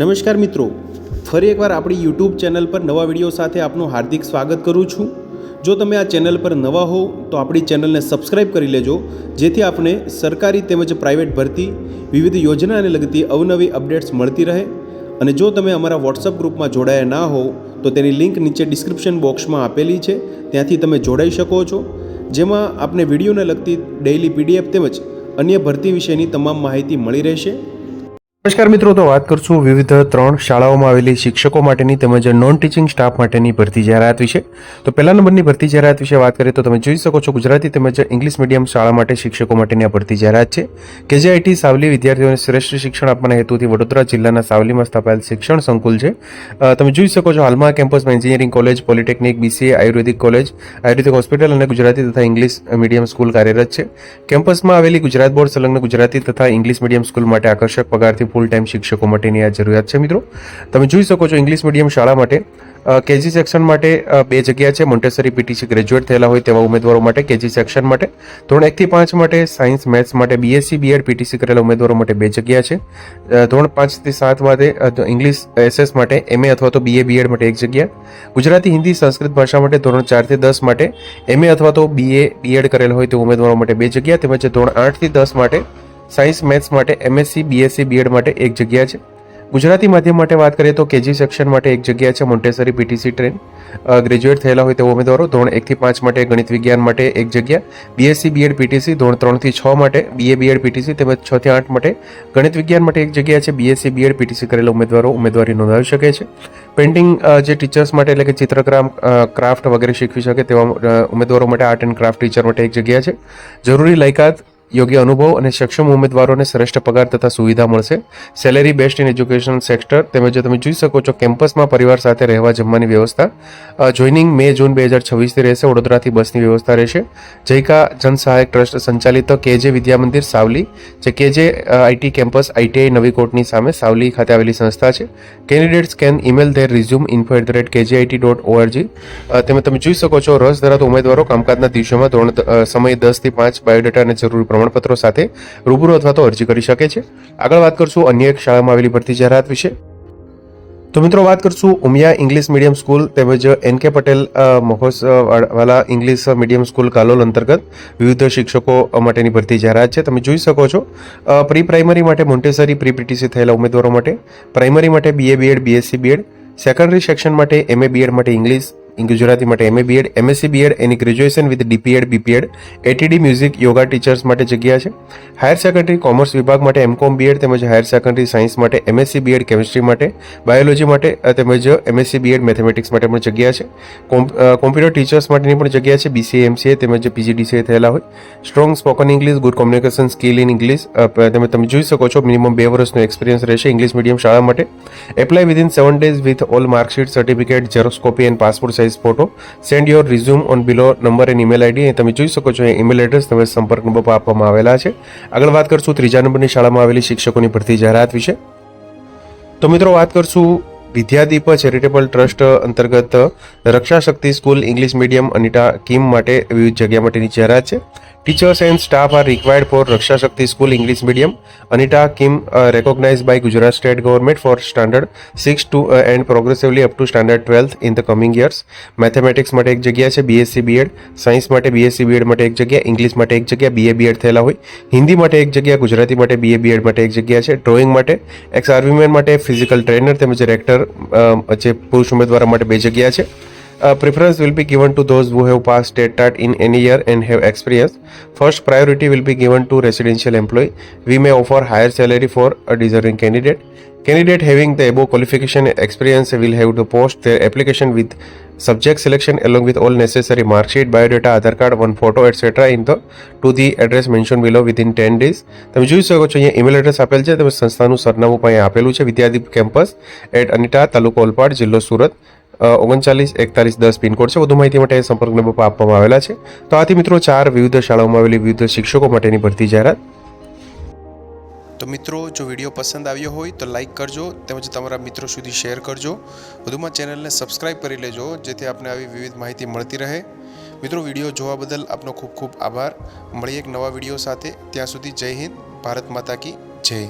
નમસ્કાર મિત્રો, ફરી એકવાર આપણી યુટ્યુબ ચેનલ પર નવા વિડીયો સાથે આપનું હાર્દિક સ્વાગત કરું છું। જો તમે આ ચેનલ પર નવા હો તો આપણી ચેનલને સબસ્ક્રાઇબ કરી લેજો, જેથી આપને સરકારી તેમજ પ્રાઇવેટ ભરતી વિવિધ યોજનાને લગતી અવનવી અપડેટ્સ મળતી રહે। અને જો તમે અમારા વોટ્સઅપ ગ્રુપમાં જોડાયા ના હો તો તેની લિંક નીચે ડિસ્ક્રિપ્શન બોક્સમાં આપેલી છે, ત્યાંથી તમે જોડાઈ શકો છો, જેમાં આપને વિડીયોને લગતી ડેઇલી પીડીએફ તેમજ અન્ય ભરતી વિશેની તમામ માહિતી મળી રહેશે। નમસ્કાર મિત્રો, તો વાત કરશું વિવિધ 3 શાળાઓમાં આવેલી શિક્ષકો માટેની તેમજ નોન ટીચિંગ સ્ટાફ માટેની ભરતી જાહેરાત વિશે। તો પહેલા નંબરની ભરતી જાહેરાત વિશે વાત કરીએ તો તમે જોઈ શકો છો, ગુજરાતી તેમજ ઇંગ્લિશ મીડિયમ શાળા માટે શિક્ષકો માટેની આ ભરતી જાહેરાત છે। કેજીઆઈટી સાવલી વિદ્યાર્થીઓને શ્રેષ્ઠ શિક્ષણ આપવાના હેતુથી વડોદરા જિલ્લાના સાવલીમાં સ્થાપાયેલ શિક્ષણ સંકુલ છે। તમે જોઈ શકો છો, હાલમાં કેમ્પસમાં એન્જિનિયરિંગ કોલેજ, પોલિટેકનિક, બીસીએ, આયુર્વેદિક કોલેજ, આયુર્વેદિક હોસ્પિટલ અને ગુજરાતી તથા ઇંગ્લિશ મીડિયમ સ્કૂલ કાર્યરત છે। કેમ્પસમાં આવેલી ગુજરાત બોર્ડ સંલગ્ન ગુજરાતી તથા ઇંગ્લિશ મીડિયમ સ્કૂલ માટે આકર્ષક પગારથી ફૂલ ટાઈમ શિક્ષકો માટેની આ જરૂરિયાત છે। મિત્રો તમે જોઈ શકો છો, ઇંગ્લિશ મીડિયમ શાળા માટે કેજી સેક્શન માટે 2 જગ્યા છે। મોન્ટેસરી પીટીસી ગ્રેજ્યુએટ થયેલા હોય તેવા ઉમેદવારો માટે કેજી સેક્શન માટે, ધોરણ 1 થી 5 માટે સાયન્સ મેથ્સ માટે બીએસસી બીએડ પીટીસી કરેલા ઉમેદવારો માટે 2 જગ્યા છે। ધોરણ 5 થી 7 માટે ઇંગ્લિશ એસએસ માટે એમએ અથવા તો બીએ બીએડ માટે 1 જગ્યા, ગુજરાતી હિન્દી સંસ્કૃત ભાષા માટે ધોરણ 4 થી 10 માટે એમએ અથવા તો બીએ બીએડ કરેલા હોય તે ઉમેદવારો માટે 2 જગ્યા, તેમજ ધોરણ 8 થી 10 માટે સાયન્સ મેથ્સ માટે એમએસસી બીએસસી બીએડ માટે 1 જગ્યા છે। ગુજરાતી માધ્યમ માટે વાત કરીએ તો કેજી સેક્શન માટે 1 જગ્યા છે। મોન્ટેસરી પીટીસી ટ્રેન ગ્રેજ્યુએટ થયેલા હોય તેવા ઉમેદવારો, ધોરણ 1 થી 5 માટે ગણિત વિજ્ઞાન માટે 1 જગ્યા, બીએસસી બીએડ પીટીસી ધોરણ 3 થી 6 માટે બીએ બીએડ પીટીસી તેમજ 6 થી 8 માટે ગણિત વિજ્ઞાન માટે 1 જગ્યા છે। બીએસસી બીએડ પીટીસી કરેલા ઉમેદવારો ઉમેદવારી નોંધાવી શકે છે। પેઇન્ટિંગ જે ટીચર્સ માટે એટલે કે ચિત્રકામ, ક્રાફ્ટ વગેરે શીખવી શકે તેવા ઉમેદવારો માટે આર્ટ એન્ડ ક્રાફ્ટ ટીચર માટે 1 જગ્યા છે। જરૂરી લાયકાત, યોગ્ય અનુભવ અને સક્ષમ ઉમેદવારોને શ્રેષ્ઠ પગાર તથા સુવિધા મળશે। Salary best in education sector, તેમજ તમે જોઈ શકો છો કેમ્પસમાં પરિવાર સાથે રહેવા જમવાની વ્યવસ્થા। જોઈનિંગ મે જૂન 2026 થી રહેશે। વડોદરાથી બસની વ્યવસ્થા રહેશે। જયકા જન સહાયક ટ્રસ્ટ સંચાલિત કેજે વિદ્યા મંદિર સાવલી, જે કેજે આઈટી કેમ્પસ આઈટીઆઈ નવી કોર્ટની સામે સાવલી ખાતે આવેલી સંસ્થા છે। Candidates can email there resume info@kjit.org। તમે જોઈ શકો છો, રસ ધરાવતા ઉમેદવારો કામકાજના દિવસોમાં ધોરણ સમય 10 થી 5 બાયોડેટા અને જરૂરી પ્રમાણપત્રો સાથે રૂબરૂ અથવા તો અરજી કરી શકે છે। આગળ વાત કરશું અન્ય એક શાળામાં આવેલી ભરતી જાહેરાત વિશે। તો મિત્રો વાત કરશું ઉમિયા ઇંગ્લિશ મીડિયમ સ્કૂલ તેમજ N K Patel Mahotsavwala English medium school Kalol અંતર્ગત વિવિધ શિક્ષકો માટેની ભરતી જાહેરાત છે। તમે જોઈ શકો છો, પ્રી પ્રાઇમરી માટે મોન્ટેસરી પ્રી પીટીસી થયેલા ઉમેદવારો માટે, પ્રાઇમરી માટે BA BEd BSc B Ed, secondary section માટે એમએ બીએડ માટે ઇંગ્લિશ, ગુજરાતી માટે MA B Ed, MSc B Ed, any graduation with DPEd BPEd, ATD music yoga teachers માટે જગ્યા છે। હાયર સેકન્ડરી કોમર્સ વિભાગ માટે એમકોમ બીએડ તેમજ હાયર સેકન્ડરી સાયન્સ માટે એમએસસી બીએડ કેમિસ્ટ્રી માટે, બાયોલોજી માટે તેમજ એમએસસી બીએડ મેથેમેટિક્સ માટે પણ જગ્યા છે। કોમ્પ્યુટર ટીચર્સ માટેની પણ જગ્યા છે। બીસીએ એમસીએ તેમજ પીજીડીસીએ થયેલા હોય, strong spoken English, good communication skill in English, તમે જોઈ શકો છો મિનિમમ 2 વર્ષનો એક્સપિરિયન્સ રહેશે ઇંગ્લિશ મીડિયમ શાળા માટે। Apply within 7 days with all marksheet, certificate, xerox copy and passport size photo, send your resume on below number and email ID. તમે જોઈ શકો છો, ઈમેલ એડ્રેસ તમે સંપર્ક નંબર પર આપવામાં આવેલા છે। આગળ વાત કરશું 3જા નંબરની શાળામાં આવેલી શિક્ષકોની ભરતી જાહેરાત વિશે। તો મિત્રો વાત કરશું વિદ્યાદીપ ચેરિટેબલ ટ્રસ્ટ અંતર્ગત Raksha Shakti school English medium Anita Kim માટે વિવિધ જગ્યા માટેની જાહેરાત છે। Teachers and staff are required for Raksha Shakti school English medium Anita Kim, recognized by Gujarat State Government for standard 6 to and progressively up to standard 12th in the coming years। Mathematics માટે 1 જગ્યા છે, BSc B Ed, science માટે BSc B Ed માટે 1 જગ્યા, English માટે 1 જગ્યા, BA BEd થયેલા હોય, હિન્દી માટે 1 જગ્યા, ગુજરાતી માટે બીએ બીએડ માટે 1 જગ્યા છે। ડ્રોઈંગ માટે, એક્સ આર્મીમેન માટે, ફિઝિકલ ટ્રેનર તેમજ રેક્ટર જે પુરુષ ઉમેદવારો માટે 2 જગ્યા છે। Preference will be given to those who have passed state TAT in any year and have experience. First priority will be given to residential employee. We may offer higher salary for a deserving candidate. Candidate having the above qualification and experience will have to post their application with subject selection along with all necessary mark sheet, biodata, Aadhaar card, one photo etc. to the address mentioned below within 10 days। તમે જોઈ શકો છો, અહીંયા email address આપેલ છે, તમે સંસ્થાનું સરનામું પણ અહીંયા આપેલું છે, વિદ્યાદીપ કેમ્પસ @અનિટા, તાલુકો ઓલપાડ, જિલ્લો સુરત, 394110 પિનકોડ છે। વધુ માહિતી માટે સંપર્ક નંબર પર આપવામાં આવેલા છે। તો આથી મિત્રો 4 વિવિધ શાળાઓમાં આવેલી વિવિધ શિક્ષકો માટેની ભરતી જાહેરાત। તો મિત્રો, જો વિડીયો પસંદ આવ્યો હોય તો લાઇક કરજો તેમજ તમારા મિત્રો સુધી શેર કરજો। વધુમાં ચેનલને સબસ્ક્રાઇબ કરી લેજો, જેથી આપને આવી વિવિધ માહિતી મળતી રહે। મિત્રો, વિડીયો જોવા બદલ આપનો ખૂબ ખૂબ આભાર। મળીએ એક નવા વિડીયો સાથે, ત્યાં સુધી જય હિન્દ, ભારત માતા કી જય।